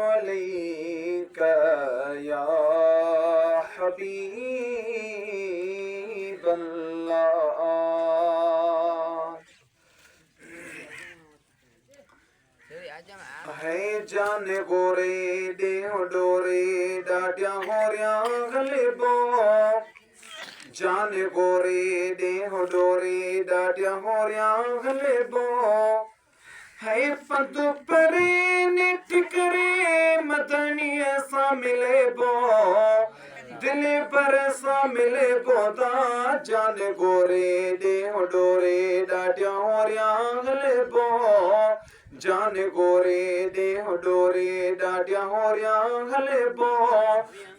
अलैका या हबीब अल्लाह। है जान गोरे देह डोरे डाटिया होरिया गलेबो जान गोरे देह डोरे डाटिया होरिया गलेबो है पद परे निठ करे मदनी सा मिले बो दिल पर सा मिले बोदा जान गोरे देह डोरे डाटिया होरिया गलेबो जान गोरे देह डोरे डाटिया होरिया गलेबो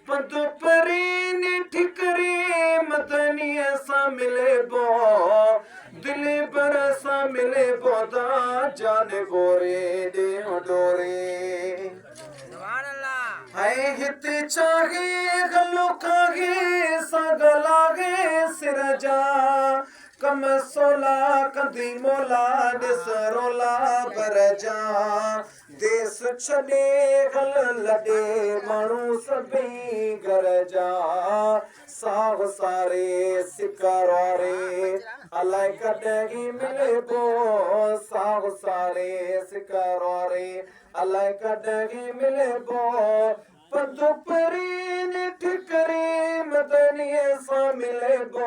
पद परे निठ करे मदनी सा मिले बो दिल पर सा मिले बोदा जान गोरे देह डोरे है हित चाहे गलो खागे सगलागे सिरजा कम सोला कंदी मोला डिसरोला बरजा देश छॾे गल लॾे माण्हू सभई घर जा साग सारे सिकार वारे अलाए कॾहिं मिले पो साग सारे सिकार वारे अलाए कॾहिं मिले पो पद परी निठ करे मदनीअ सां मिले पो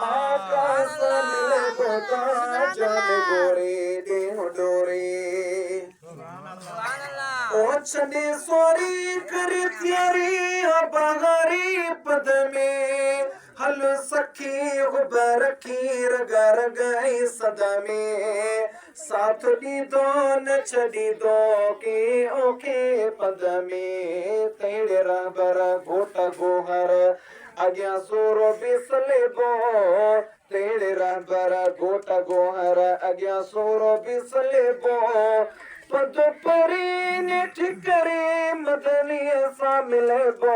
आकाश सां मिले पो जान गोरे देह डोरे ओ छॾे सोरी करे त्यारी बहारी पद में हल सखी गुबर खीर घर गई सदा में साथ दी दो न छड़ी दो के ओके पद में तेरे रबर गोटा गोहर अग्या सोरो बिसले बो तेरे रबर गोटा गोहर अग्या सोरो बिसले बो पद परी निठ करे मदनी सा मिले बो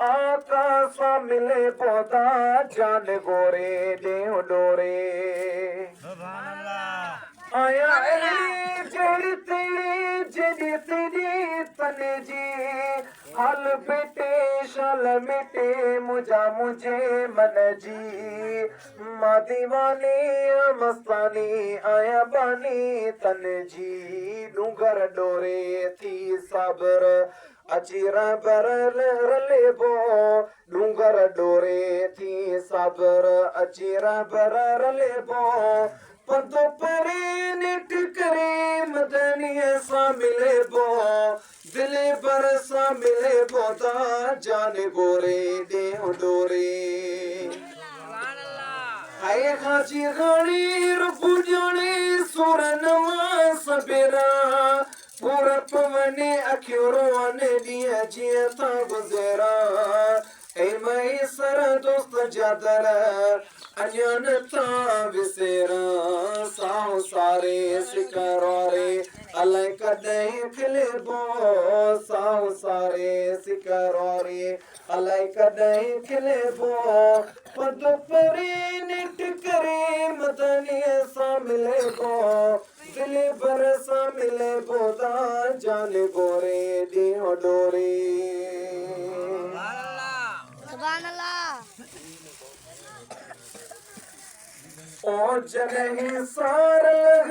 आकाश मिले पोता जान गोरे देह डोरे आया जेड़ी तेरी तने जी हल बेटे शल मिटे मुझा मुझे मन जी मां दीवानी मस्तानी आया बानी तन जी डूंगर डोरे थी साबर अचीरा बर रले बो डूंगर डोरे थी साबर अचीरा बर रले बो पद परे निठ करे मदनीअ सा मिले बो दिल पर सा मिले बोदा जान गोरे देह डोरे हाय खाची गाड़ी रुपु जाने सुरनवा सबेरा पूरा पवने अखियों ने दिया जिया था गुजरा ऐ मई सर दोस्त जादर अजान था विसेरा साहो सारे सिकरोरे अलाई कदहीं खिले बो साहो सारे सिकरोरे अलाई कदहीं खिले बो पद परे निठ करे मदनी सा मिले बो दिल बरसा मिले बोदा जान गोरे देह डोरे सुभान अल्लाह ओ जगह सार लग